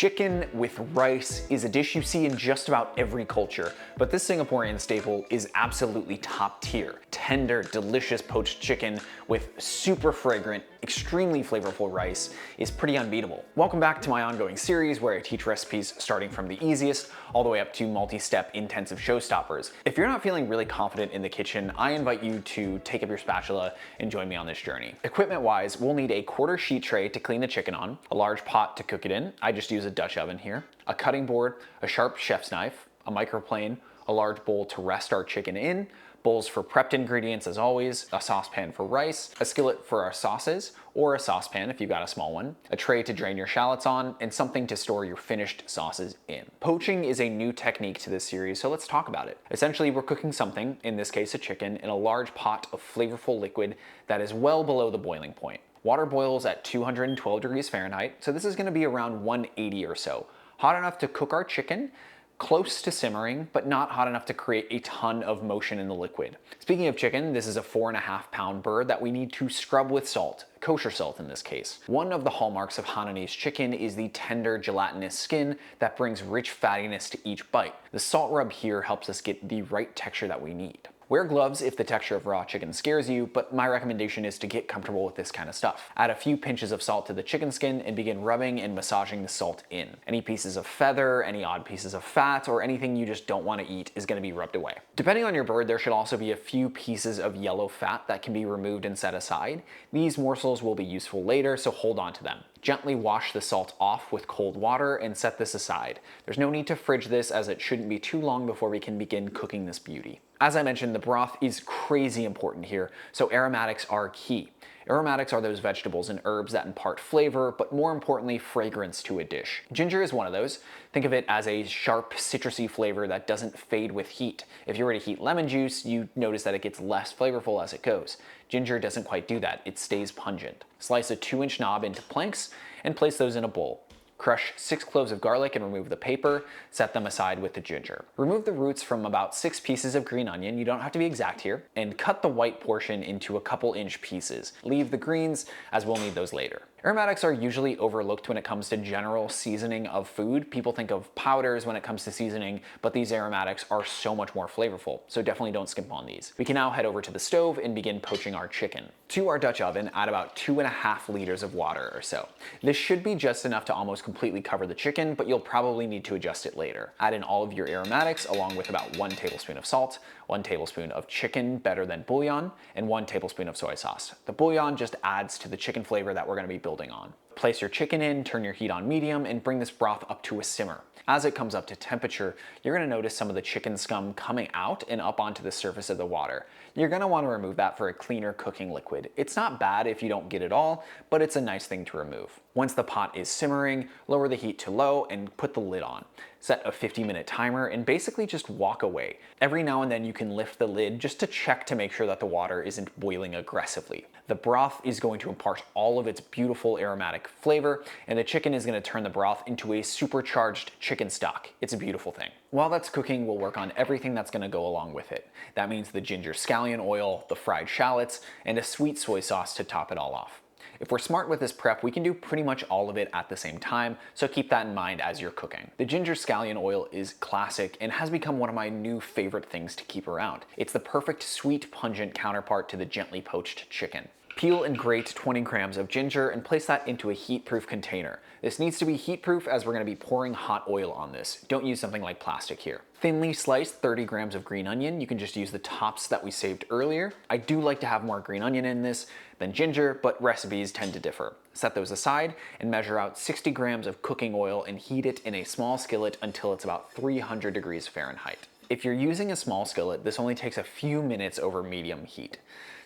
Chicken with rice is a dish you see in just about every culture, but this Singaporean staple is absolutely top tier. Tender, delicious poached chicken with super fragrant, extremely flavorful rice is pretty unbeatable. Welcome back to my ongoing series where I teach recipes starting from the easiest all the way up to multi-step intensive showstoppers. If you're not feeling really confident in the kitchen, I invite you to take up your spatula and join me on this journey. Equipment-wise, we'll need a quarter sheet tray to clean the chicken on, a large pot to cook it in, I just use a Dutch oven here, a cutting board, a sharp chef's knife, a microplane, a large bowl to rest our chicken in, bowls for prepped ingredients as always, a saucepan for rice, a skillet for our sauces, or a saucepan if you've got a small one, a tray to drain your shallots on, and something to store your finished sauces in. Poaching is a new technique to this series, so let's talk about it. Essentially, we're cooking something, in this case a chicken, in a large pot of flavorful liquid that is well below the boiling point. Water boils at 212 degrees Fahrenheit, so this is going to be around 180 or so. Hot enough to cook our chicken, close to simmering, but not hot enough to create a ton of motion in the liquid. Speaking of chicken, this is a 4.5 pound bird that we need to scrub with salt, kosher salt in this case. One of the hallmarks of Hainanese chicken is the tender gelatinous skin that brings rich fattiness to each bite. The salt rub here helps us get the right texture that we need. Wear gloves if the texture of raw chicken scares you, but my recommendation is to get comfortable with this kind of stuff. Add a few pinches of salt to the chicken skin and begin rubbing and massaging the salt in. Any pieces of feather, any odd pieces of fat, or anything you just don't want to eat is going to be rubbed away. Depending on your bird, there should also be a few pieces of yellow fat that can be removed and set aside. These morsels will be useful later, so hold on to them. Gently wash the salt off with cold water and set this aside. There's no need to fridge this as it shouldn't be too long before we can begin cooking this beauty. As I mentioned, the broth is crazy important here, so aromatics are key. Aromatics are those vegetables and herbs that impart flavor, but more importantly, fragrance to a dish. Ginger is one of those. Think of it as a sharp, citrusy flavor that doesn't fade with heat. If you were to heat lemon juice, you notice that it gets less flavorful as it goes. Ginger doesn't quite do that, it stays pungent. Slice a 2-inch knob into planks and place those in a bowl. Crush 6 cloves of garlic and remove the paper, set them aside with the ginger. Remove the roots from about 6 pieces of green onion, you don't have to be exact here, and cut the white portion into a couple inch pieces. Leave the greens, as we'll need those later. Aromatics are usually overlooked when it comes to general seasoning of food. People think of powders when it comes to seasoning, but these aromatics are so much more flavorful, so definitely don't skimp on these. We can now head over to the stove and begin poaching our chicken. To our Dutch oven, add about 2.5 liters of water or so. This should be just enough to almost completely cover the chicken, but you'll probably need to adjust it later. Add in all of your aromatics along with about 1 tablespoon of salt, 1 tablespoon of chicken better than bouillon, and 1 tablespoon of soy sauce. The bouillon just adds to the chicken flavor that we're going to be building on. Place your chicken in, turn your heat on medium, and bring this broth up to a simmer. As it comes up to temperature, you're going to notice some of the chicken scum coming out and up onto the surface of the water. You're going to want to remove that for a cleaner cooking liquid. It's not bad if you don't get it all, but it's a nice thing to remove. Once the pot is simmering, lower the heat to low and put the lid on. Set a 50-minute timer and basically just walk away. Every now and then you can lift the lid just to check to make sure that the water isn't boiling aggressively. The broth is going to impart all of its beautiful aromatic flavor, and the chicken is going to turn the broth into a supercharged chicken stock. It's a beautiful thing. While that's cooking, we'll work on everything that's going to go along with it. That means the ginger scallion oil, the fried shallots, and a sweet soy sauce to top it all off. If we're smart with this prep, we can do pretty much all of it at the same time, so keep that in mind as you're cooking. The ginger scallion oil is classic and has become one of my new favorite things to keep around. It's the perfect sweet, pungent counterpart to the gently poached chicken. Peel and grate 20 grams of ginger and place that into a heat-proof container. This needs to be heat-proof as we're going to be pouring hot oil on this. Don't use something like plastic here. Thinly sliced 30 grams of green onion. You can just use the tops that we saved earlier. I do like to have more green onion in this than ginger, but recipes tend to differ. Set those aside and measure out 60 grams of cooking oil and heat it in a small skillet until it's about 300 degrees Fahrenheit. If you're using a small skillet, this only takes a few minutes over medium heat,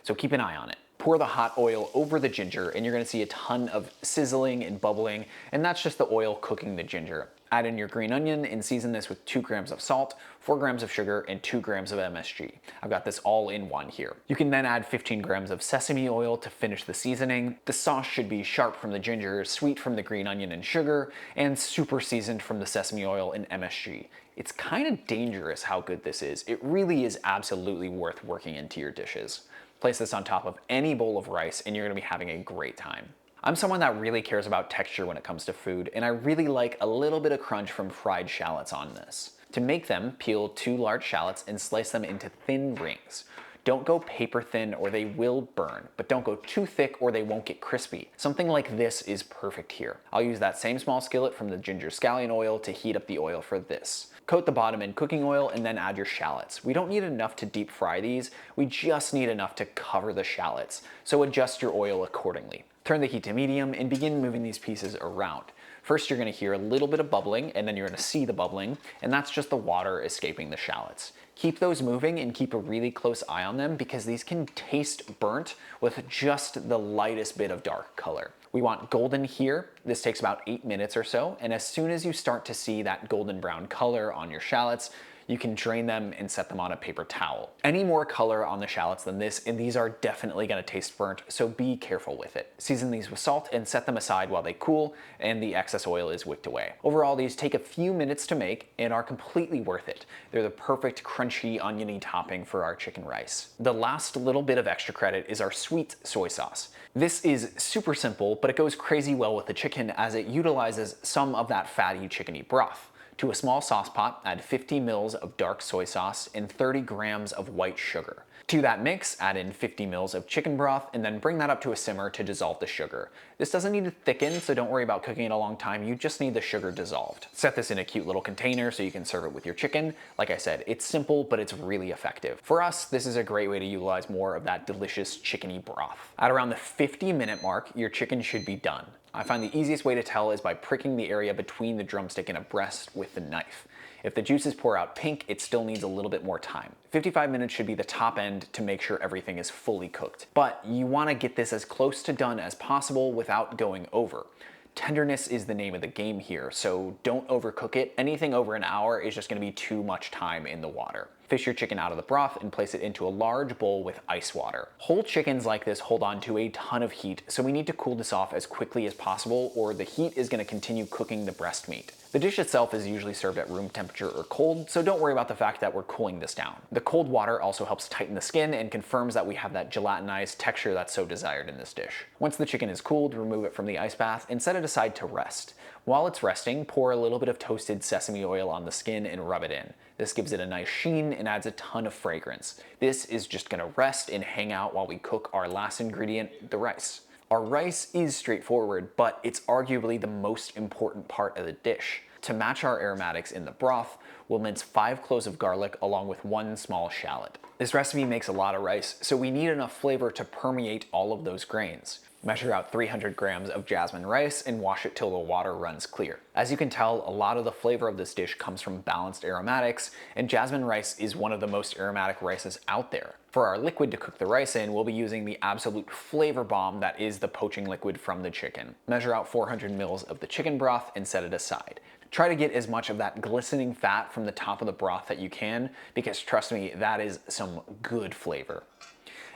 so keep an eye on it. Pour the hot oil over the ginger and you're going to see a ton of sizzling and bubbling, and that's just the oil cooking the ginger. Add in your green onion and season this with 2 grams of salt, 4 grams of sugar, and 2 grams of MSG. I've got this all in one here. You can then add 15 grams of sesame oil to finish the seasoning. The sauce should be sharp from the ginger, sweet from the green onion and sugar, and super seasoned from the sesame oil and MSG. It's kind of dangerous how good this is. It really is absolutely worth working into your dishes. Place this on top of any bowl of rice and you're going to be having a great time. I'm someone that really cares about texture when it comes to food, and I really like a little bit of crunch from fried shallots on this. To make them, peel 2 large shallots and slice them into thin rings. Don't go paper thin or they will burn, but don't go too thick or they won't get crispy. Something like this is perfect here. I'll use that same small skillet from the ginger scallion oil to heat up the oil for this. Coat the bottom in cooking oil and then add your shallots. We don't need enough to deep fry these, we just need enough to cover the shallots, so adjust your oil accordingly. Turn the heat to medium and begin moving these pieces around. First, you're gonna hear a little bit of bubbling, and then you're gonna see the bubbling, and that's just the water escaping the shallots. Keep those moving and keep a really close eye on them because these can taste burnt with just the lightest bit of dark color. We want golden here. This takes about 8 minutes or so, and as soon as you start to see that golden brown color on your shallots, you can drain them and set them on a paper towel. Any more color on the shallots than this, and these are definitely gonna taste burnt, so be careful with it. Season these with salt and set them aside while they cool and the excess oil is wicked away. Overall, these take a few minutes to make and are completely worth it. They're the perfect crunchy, oniony topping for our chicken rice. The last little bit of extra credit is our sweet soy sauce. This is super simple, but it goes crazy well with the chicken as it utilizes some of that fatty chickeny broth. To a small sauce pot, add 50 mils of dark soy sauce and 30 grams of white sugar. To that mix, add in 50 mils of chicken broth and then bring that up to a simmer to dissolve the sugar. This doesn't need to thicken, so don't worry about cooking it a long time, you just need the sugar dissolved. Set this in a cute little container so you can serve it with your chicken. Like I said, it's simple, but it's really effective. For us, this is a great way to utilize more of that delicious chickeny broth. At around the 50-minute mark, your chicken should be done. I find the easiest way to tell is by pricking the area between the drumstick and a breast with the knife. If the juices pour out pink, it still needs a little bit more time. 55 minutes should be the top end to make sure everything is fully cooked. But you want to get this as close to done as possible without going over. Tenderness is the name of the game here, so don't overcook it. Anything over an hour is just going to be too much time in the water. Fish your chicken out of the broth and place it into a large bowl with ice water. Whole chickens like this hold on to a ton of heat, so we need to cool this off as quickly as possible or the heat is going to continue cooking the breast meat. The dish itself is usually served at room temperature or cold, so don't worry about the fact that we're cooling this down. The cold water also helps tighten the skin and confirms that we have that gelatinized texture that's so desired in this dish. Once the chicken is cooled, remove it from the ice bath and set it aside to rest. While it's resting, pour a little bit of toasted sesame oil on the skin and rub it in. This gives it a nice sheen and adds a ton of fragrance. This is just gonna rest and hang out while we cook our last ingredient, the rice. Our rice is straightforward, but it's arguably the most important part of the dish. To match our aromatics in the broth, we'll mince 5 cloves of garlic along with 1 small shallot. This recipe makes a lot of rice, so we need enough flavor to permeate all of those grains. Measure out 300 grams of jasmine rice and wash it till the water runs clear. As you can tell, a lot of the flavor of this dish comes from balanced aromatics, and jasmine rice is one of the most aromatic rices out there. For our liquid to cook the rice in, we'll be using the absolute flavor bomb that is the poaching liquid from the chicken. Measure out 400 mils of the chicken broth and set it aside. Try to get as much of that glistening fat from the top of the broth that you can, because trust me, that is some good flavor.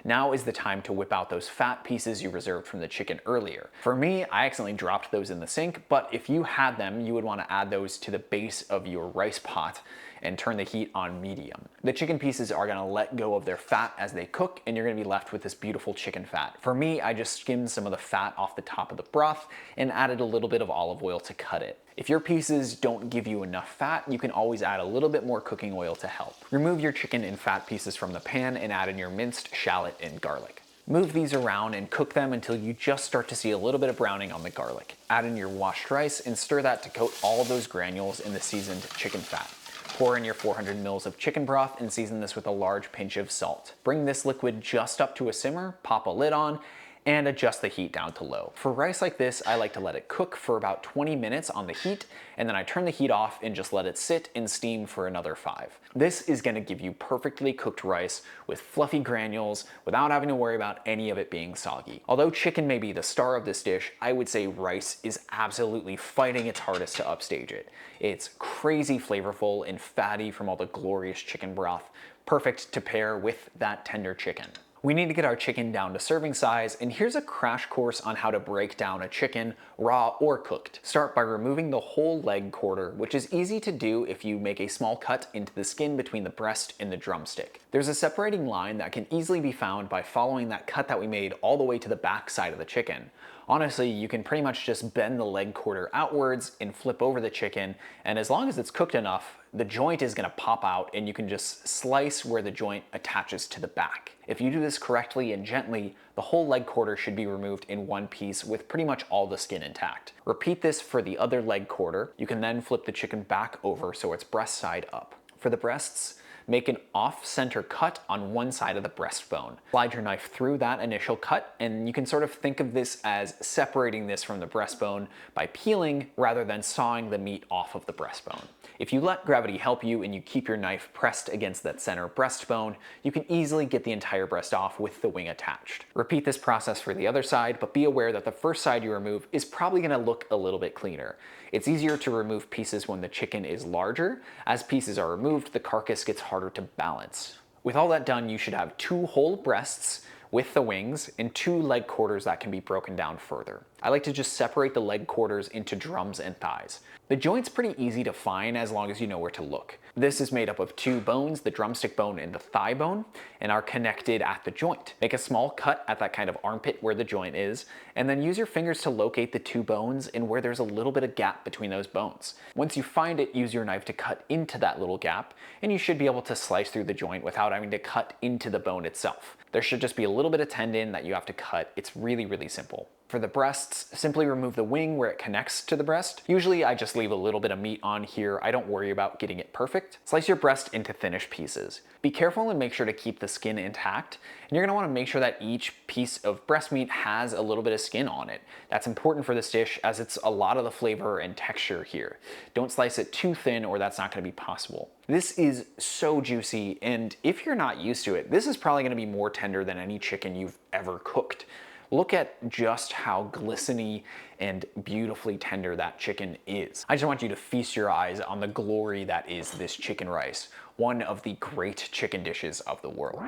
Now is the time to whip out those fat pieces you reserved from the chicken earlier. For me, I accidentally dropped those in the sink, but if you had them, you would want to add those to the base of your rice pot and turn the heat on medium. The chicken pieces are gonna let go of their fat as they cook, and you're gonna be left with this beautiful chicken fat. For me, I just skimmed some of the fat off the top of the broth and added a little bit of olive oil to cut it. If your pieces don't give you enough fat, you can always add a little bit more cooking oil to help. Remove your chicken and fat pieces from the pan and add in your minced shallot and garlic. Move these around and cook them until you just start to see a little bit of browning on the garlic. Add in your washed rice and stir that to coat all of those granules in the seasoned chicken fat. Pour in your 400 mils of chicken broth and season this with a large pinch of salt. Bring this liquid just up to a simmer, pop a lid on, and adjust the heat down to low. For rice like this, I like to let it cook for about 20 minutes on the heat, and then I turn the heat off and just let it sit and steam for another 5. This is gonna give you perfectly cooked rice with fluffy granules without having to worry about any of it being soggy. Although chicken may be the star of this dish, I would say rice is absolutely fighting its hardest to upstage it. It's crazy flavorful and fatty from all the glorious chicken broth, perfect to pair with that tender chicken. We need to get our chicken down to serving size, and here's a crash course on how to break down a chicken, raw or cooked. Start by removing the whole leg quarter, which is easy to do if you make a small cut into the skin between the breast and the drumstick. There's a separating line that can easily be found by following that cut that we made all the way to the back side of the chicken. Honestly, you can pretty much just bend the leg quarter outwards and flip over the chicken, and as long as it's cooked enough, the joint is gonna pop out and you can just slice where the joint attaches to the back. If you do this correctly and gently, the whole leg quarter should be removed in one piece with pretty much all the skin intact. Repeat this for the other leg quarter. You can then flip the chicken back over so it's breast side up. For the breasts, make an off-center cut on one side of the breastbone. Slide your knife through that initial cut, and you can sort of think of this as separating this from the breastbone by peeling rather than sawing the meat off of the breastbone. If you let gravity help you and you keep your knife pressed against that center breastbone, you can easily get the entire breast off with the wing attached. Repeat this process for the other side, but be aware that the first side you remove is probably gonna look a little bit cleaner. It's easier to remove pieces when the chicken is larger. As pieces are removed, the carcass gets harder to balance. With all that done, you should have 2 whole breasts with the wings and 2 leg quarters that can be broken down further. I like to just separate the leg quarters into drums and thighs. The joint's pretty easy to find as long as you know where to look. This is made up of 2 bones, the drumstick bone and the thigh bone, and are connected at the joint. Make a small cut at that kind of armpit where the joint is, and then use your fingers to locate the 2 bones and where there's a little bit of gap between those bones. Once you find it, use your knife to cut into that little gap, and you should be able to slice through the joint without having to cut into the bone itself. There should just be a little bit of tendon that you have to cut. It's really, really simple. For the breasts, simply remove the wing where it connects to the breast. Usually I just leave a little bit of meat on here. I don't worry about getting it perfect. Slice your breast into thinnish pieces. Be careful and make sure to keep the skin intact. And you're gonna wanna make sure that each piece of breast meat has a little bit of skin on it. That's important for this dish as it's a lot of the flavor and texture here. Don't slice it too thin or that's not gonna be possible. This is so juicy, and if you're not used to it, this is probably gonna be more tender than any chicken you've ever cooked. Look at just how glistening and beautifully tender that chicken is. I just want you to feast your eyes on the glory that is this chicken rice, one of the great chicken dishes of the world.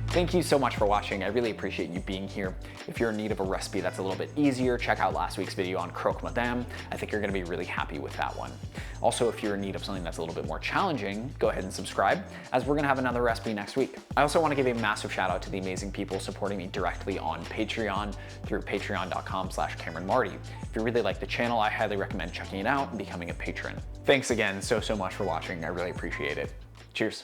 Thank you so much for watching. I really appreciate you being here. If you're in need of a recipe that's a little bit easier, check out last week's video on croque madame. I think you're gonna be really happy with that one. Also, if you're in need of something that's a little bit more challenging, go ahead and subscribe, as we're gonna have another recipe next week. I also wanna give a massive shout out to the amazing people supporting me directly on Patreon through patreon.com/CameronMarty. If you really like the channel, I highly recommend checking it out and becoming a patron. Thanks again so much for watching. I really appreciate it. Cheers.